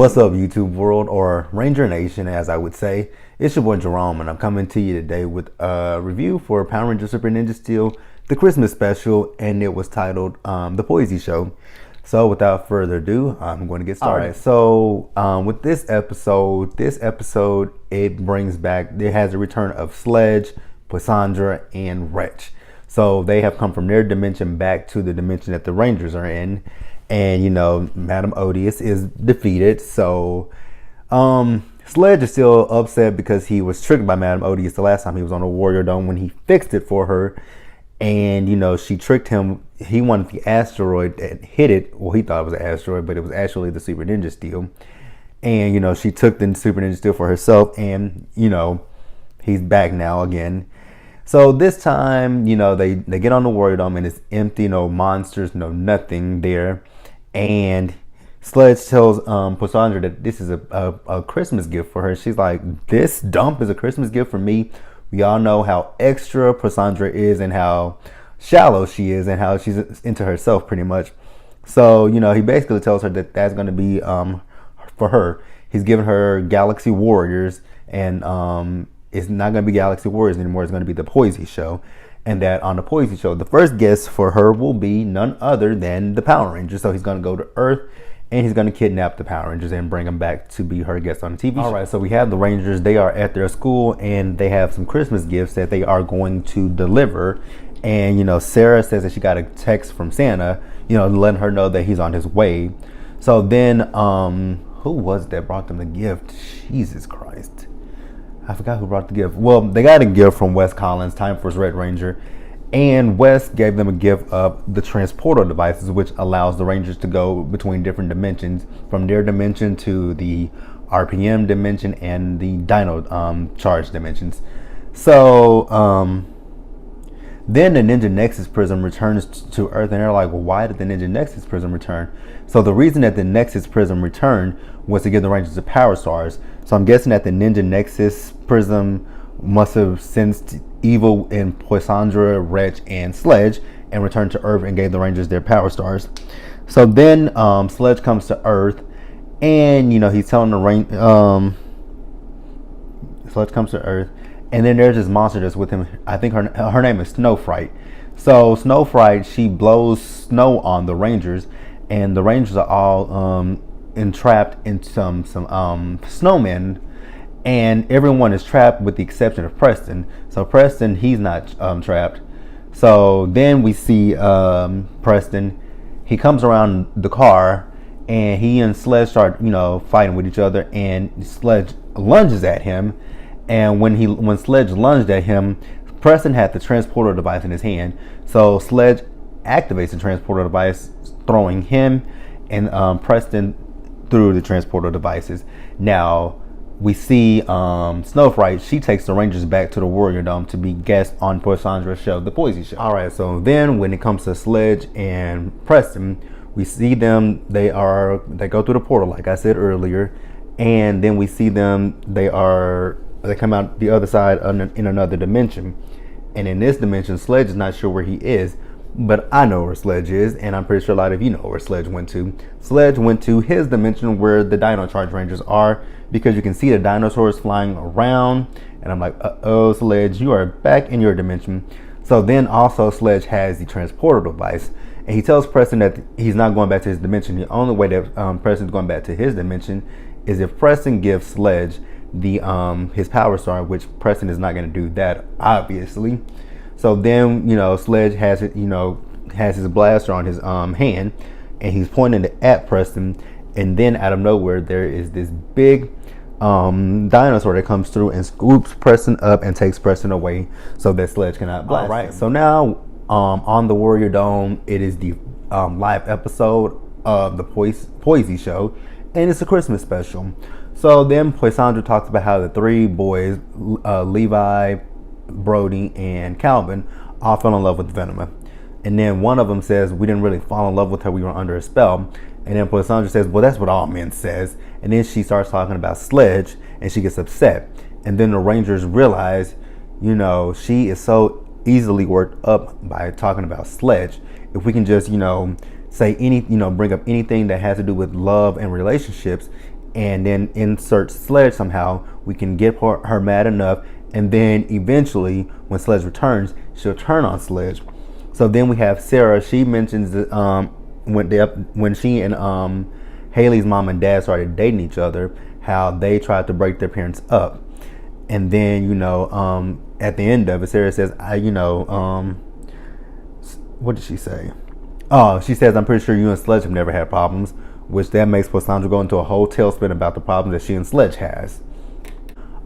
What's up, YouTube world, or Ranger Nation, as I would say? It's your boy Jerome, and I'm coming to you today with a review for Power Ranger Super Ninja Steel, the Christmas special, and it was titled The Poisy Show. So without further ado, I'm going to get started. All right, so with this episode, it brings back, it has a return of Sledge, Poisandra, and Wretch. So they have come from their dimension back to the dimension that the Rangers are in. And, you know, Madam Odious is defeated. So Sledge is still upset because he was tricked by Madam Odious the last time he was on the Warrior Dome when he fixed it for her. And, you know, she tricked him. He wanted the asteroid that hit it. Well, he thought it was an asteroid, but it was actually the Super Ninja Steel. And, you know, she took the Super Ninja Steel for herself. And, you know, he's back now again. So this time, you know, they get on the Warrior Dome and it's empty, no monsters, no nothing there. And Sledge tells Poisandra that this is a Christmas gift for her. She's like, this dump is a Christmas gift for me. We all know how extra Poisandra is and how shallow she is and how she's into herself pretty much. So, you know, he basically tells her that that's going to be for her. He's giving her Galaxy Warriors, and it's not going to be Galaxy Warriors anymore. It's going to be the Poisy Show. And that on the Poisy Show, the first guest for her will be none other than the Power Rangers. So he's going to go to Earth and he's going to kidnap the Power Rangers and bring them back to be her guest on the TV show. All right, so we have the Rangers. They are at their school and they have some Christmas gifts that they are going to deliver. And, you know, Sarah says that she got a text from Santa, you know, letting her know that he's on his way. So then, who was it that brought them the gift? Jesus Christ. I forgot who brought the gift. Well, they got a gift from Wes Collins, Time Force Red Ranger, and Wes gave them a gift of the transporter devices, which allows the Rangers to go between different dimensions, from their dimension to the RPM dimension and the Dino charge dimensions. So then the Ninja Nexus Prism returns to Earth, and they're like, well, why did the Ninja Nexus Prism return? So the reason that the Nexus Prism returned was to give the Rangers the Power Stars. So I'm guessing that the Ninja Nexus Prism must have sensed evil in Poisandra, Wretch, and Sledge and returned to Earth and gave the Rangers their Power Stars. So then Sledge comes to Earth, and, you know, he's telling the Sledge comes to Earth, and then there's this monster that's with him. I think her name is Snow Fright. So Snow Fright, she blows snow on the Rangers, and the Rangers are all entrapped in some snowmen, and everyone is trapped with the exception of Preston. So Preston, he's not trapped. So then we see Preston. He comes around the car, and he and Sledge start, you know, fighting with each other, and Sledge lunges at him. And when Sledge lunged at him, Preston had the transporter device in his hand. So Sledge activates the transporter device, throwing him and Preston through the transporter devices. Now we see Snow Fright. She takes the Rangers back to the Warrior Dome to be guests on Poisandra's show, the Poisy Show. All right, so then when it comes to Sledge and Preston, we see them. They go through the portal, like I said earlier, and then we see them. They come out the other side in another dimension. And in this dimension, Sledge is not sure where he is, but I know where Sledge is, and I'm pretty sure a lot of you know where Sledge went to. Sledge went to his dimension where the Dino Charge Rangers are, because you can see the dinosaurs flying around, and I'm like, uh-oh, Sledge, you are back in your dimension. So then also Sledge has the transporter device, and he tells Preston that he's not going back to his dimension. The only way that Preston's going back to his dimension is if Preston gives Sledge his Power Star, which Preston is not going to do that, obviously. So then, you know, Sledge has his blaster on his hand, and he's pointing it at Preston. And then out of nowhere, there is this big dinosaur that comes through and scoops Preston up and takes Preston away, so that Sledge cannot blast. All right. So now on the Warrior Dome, it is the live episode of the Poisy Show, and it's a Christmas special. So then Poisandra talks about how the three boys, Levi, Brody, and Calvin, all fell in love with Venema. And then one of them says, we didn't really fall in love with her, we were under a spell. And then Poisandra says, well, that's what all men says. And then she starts talking about Sledge, and she gets upset. And then the Rangers realize, you know, she is so easily worked up by talking about Sledge. If we can just, you know, say bring up anything that has to do with love and relationships, and then insert Sledge somehow. We can get her mad enough, and then eventually, when Sledge returns, she'll turn on Sledge. So then we have Sarah. She mentions that when she and Haley's mom and dad started dating each other, how they tried to break their parents up. And then, at the end of it, Sarah says, what did she say? Oh, she says, I'm pretty sure you and Sledge have never had problems, which that makes Poisandra go into a whole tailspin about the problems that she and Sledge has.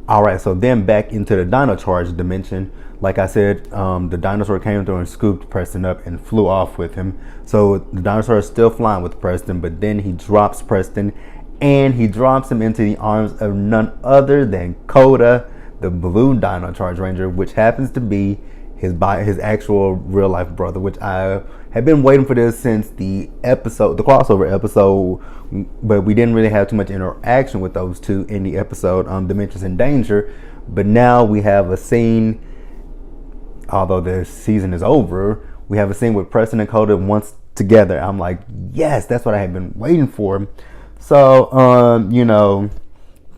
All right, so then back into the Dino Charge dimension. Like I said, the dinosaur came through and scooped Preston up and flew off with him. So the dinosaur is still flying with Preston, but then he drops Preston, and he drops him into the arms of none other than Coda, the blue Dino Charge Ranger, which happens to be his actual real life brother, which I have been waiting for this since the crossover episode, but we didn't really have too much interaction with those two in the episode Dimensions in Danger. But now we have a scene, although the season is over, we have a scene with Preston and Coda once together. I'm like, yes, that's what I have been waiting for. So,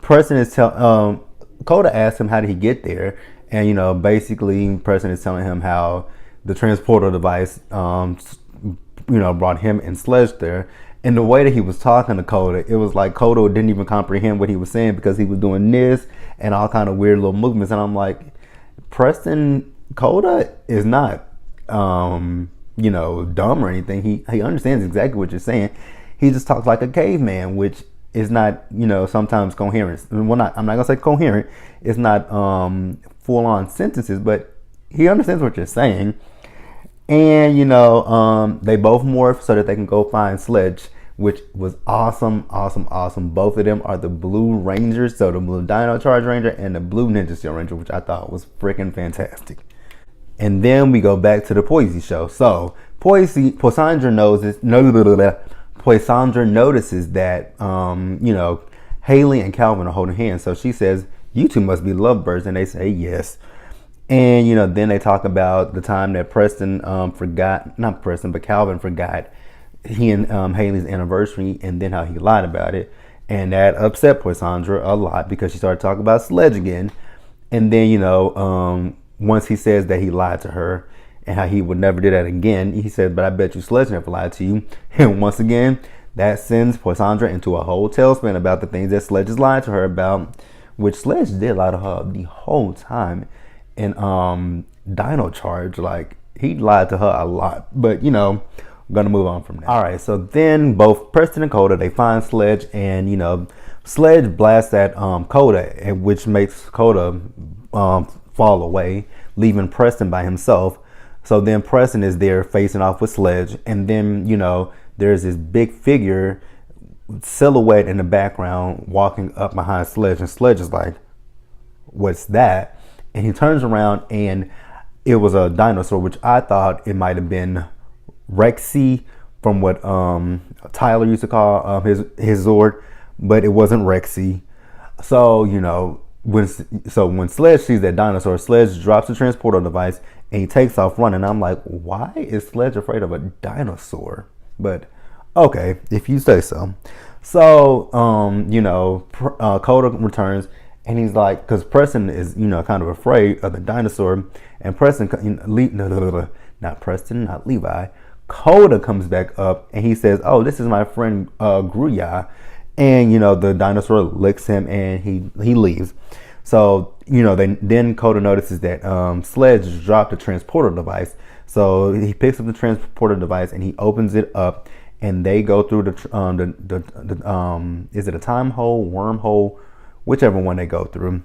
Preston is Coda asked him how did he get there, and basically Preston is telling him how the transporter device, brought him and Sledge there. And the way that he was talking to Coda, it was like Coda didn't even comprehend what he was saying because he was doing this and all kind of weird little movements. And I'm like, Coda is not, dumb or anything. He understands exactly what you're saying. He just talks like a caveman, which is not, sometimes coherent. Well, I'm not gonna say coherent. It's not full-on sentences, but he understands what you're saying. And they both morph so that they can go find Sledge, which was awesome. Both of them are the Blue Rangers, so the Blue Dino Charge Ranger and the Blue Ninja Steel Ranger, which I thought was freaking fantastic. And then we go back to the Poisy show. So Poisandra notices that Haley and Calvin are holding hands. So she says, "You two must be lovebirds," and they say yes. And then they talk about the time that Calvin forgot he and Haley's anniversary, and then how he lied about it, and that upset Poisandra a lot because she started talking about Sledge again. And then once he says that he lied to her and how he would never do that again, he said, "But I bet you Sledge never lied to you." And once again, that sends Poisandra into a whole tailspin about the things that Sledge has lied to her about, which Sledge did lie to her the whole time. And Dino Charge, like, he lied to her a lot. But I'm gonna move on from that. All right, so then both Preston and Coda, they find Sledge, and Sledge blasts at Coda, which makes Coda fall away, leaving Preston by himself. So then Preston is there facing off with Sledge, and then there's this big figure silhouette in the background walking up behind Sledge, and Sledge is like, "What's that?" And he turns around, and it was a dinosaur, which I thought it might have been Rexy from what Tyler used to call his Zord, but it wasn't Rexy. So when Sledge sees that dinosaur, Sledge drops the transporter device and he takes off running. I'm like, why is Sledge afraid of a dinosaur? But okay, if you say so. So Coda returns. And he's like, because Preston is, kind of afraid of the dinosaur. And not Levi. Coda comes back up and he says, "Oh, this is my friend Gruya." And, the dinosaur licks him and he leaves. So, then Coda notices that Sledge dropped the transporter device. So he picks up the transporter device and he opens it up. And they go through is it a time hole, wormhole? Whichever one they go through.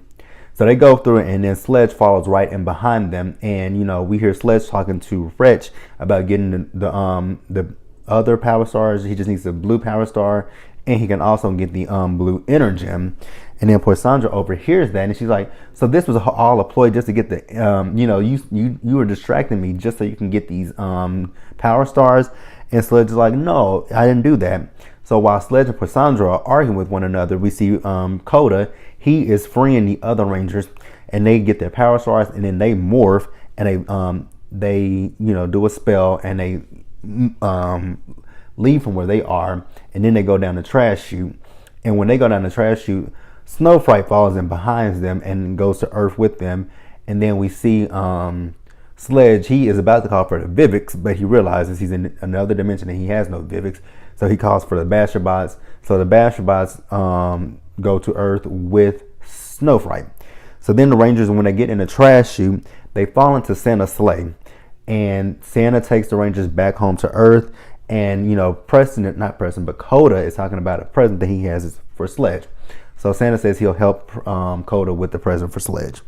So they go through it, and then Sledge follows right in behind them. And we hear Sledge talking to Wretch about getting the other power stars. He just needs the blue power star, and he can also get the blue Energem. And then Poisandra overhears that, and she's like, "So this was all a ploy just to get the you were distracting me just so you can get these power stars." And Sledge is like, "No, I didn't do that." So while Sledge and Poisandra are arguing with one another, we see Coda. He is freeing the other Rangers, and they get their power stars, and then they morph, and they do a spell, and they leave from where they are, and then they go down the trash chute. And when they go down the trash chute, Snow Fright falls in behind them and goes to Earth with them. And then we see Sledge. He is about to call for the Vivix, but he realizes he's in another dimension and he has no Vivix. So he calls for the Basherbots. So the Basherbots go to Earth with Snow Fright. So then the Rangers, when they get in the trash chute, they fall into Santa's sleigh. And Santa takes the Rangers back home to Earth. And, you know, Coda is talking about a present that he has for Sledge. So Santa says he'll help Coda with the present for Sledge.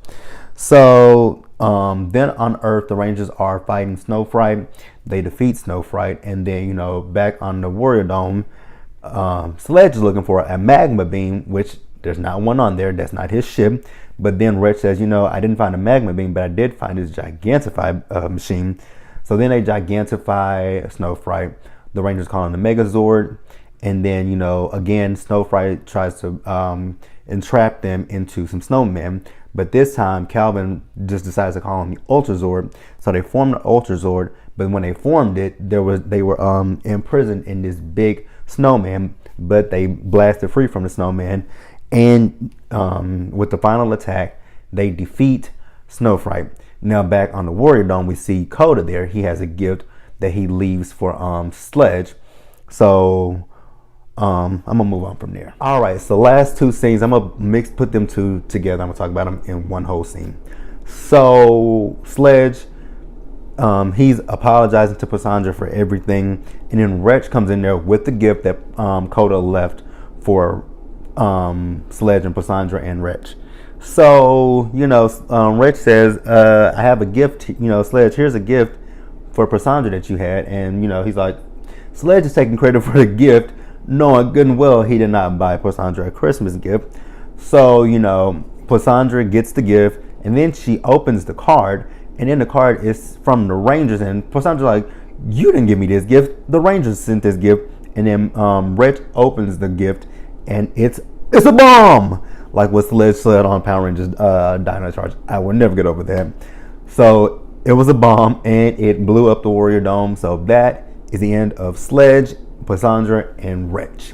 So then on Earth, the Rangers are fighting Snow Fright. They defeat Snow Fright. And then, you know, back on the Warrior Dome, Sledge is looking for a magma beam, which there's not one on there. That's not his ship. But then Wretch says, you know, I didn't find a magma beam, but I did find this Gigantify machine. So then they Gigantify Snow Fright. The Rangers call him the Megazord. And then, you know, again, Snow Fright tries to entrap them into some snowmen. But this time, Calvin just decides to call him the Ultrazord. So they formed the Ultrazord. But when they formed it, they were imprisoned in this big snowman. But they blasted free from the snowman. And with the final attack, they defeat Snow Fright. Now back on the Warrior Dome, we see Coda there. He has a gift that he leaves for Sledge. So I'm gonna move on from there. All right, so last two scenes, I'm gonna put them two together. I'm gonna talk about them in one whole scene. So Sledge, he's apologizing to Posandra for everything, and then Wretch comes in there with the gift that Coda left for Sledge and Posandra and Wretch. So, you know, Wretch says, I have a gift, you know, Sledge, here's a gift for Posandra that you had. And, you know, he's like, Sledge is taking credit for the gift, knowing good and well he did not buy Posandra a Christmas gift. So, you know, Posandra gets the gift, and then she opens the card, and then the card is from the Rangers, and Posandra's like, you didn't give me this gift, the Rangers sent this gift. And then Wretch opens the gift, and it's a bomb, like what Sledge said on Power Rangers Dino Charge. I will never get over that. So it was a bomb, and it blew up the Warrior Dome. So that is the end of Sledge, Posandra, and Wretch.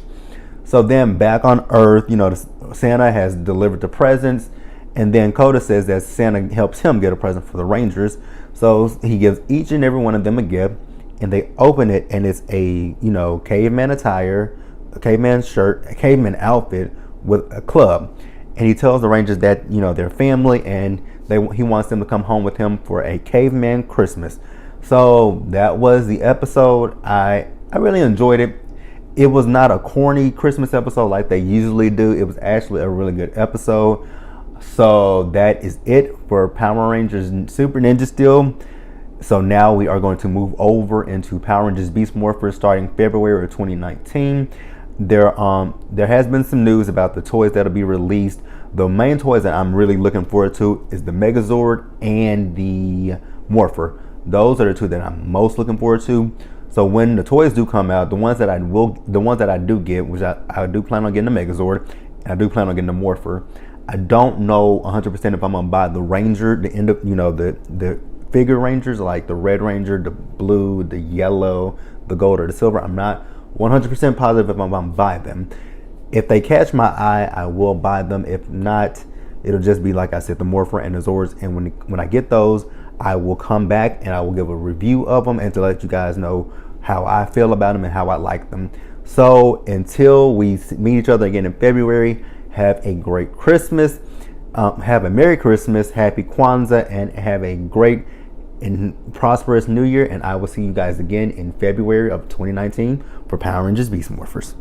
So then back on Earth, you know, Santa has delivered the presents, and then Coda says that Santa helps him get a present for the Rangers. So he gives each and every one of them a gift, and they open it, and it's a, you know, caveman attire, a caveman shirt, a caveman outfit with a club. And he tells the Rangers that, you know, they're family, and he wants them to come home with him for a caveman Christmas. So that was the episode. I really enjoyed it. It was not a corny Christmas episode like they usually do. It was actually a really good episode. So that is it for Power Rangers Super Ninja Steel. So now we are going to move over into Power Rangers Beast Morphers starting February of 2019. There has been some news about the toys that'll be released. The main toys that I'm really looking forward to is the Megazord and the Morpher. Those are the two that I'm most looking forward to. So when the toys do come out, the ones that I do get, which I do plan on getting the Megazord, and I do plan on getting the Morpher. I don't know 100% if I'm gonna buy the Ranger, the figure Rangers, like the Red Ranger, the blue, the yellow, the gold, or the silver. I'm not 100% positive if I'm gonna buy them. If they catch my eye, I will buy them. If not, it'll just be like I said, the Morpher and the Zords. And when I get those, I will come back and I will give a review of them and to let you guys know how I feel about them and how I like them. So until we meet each other again in February, have a great Christmas, have a Merry Christmas, Happy Kwanzaa, and have a great and prosperous New Year. And I will see you guys again in February of 2019 for Power Rangers Beast Morphers.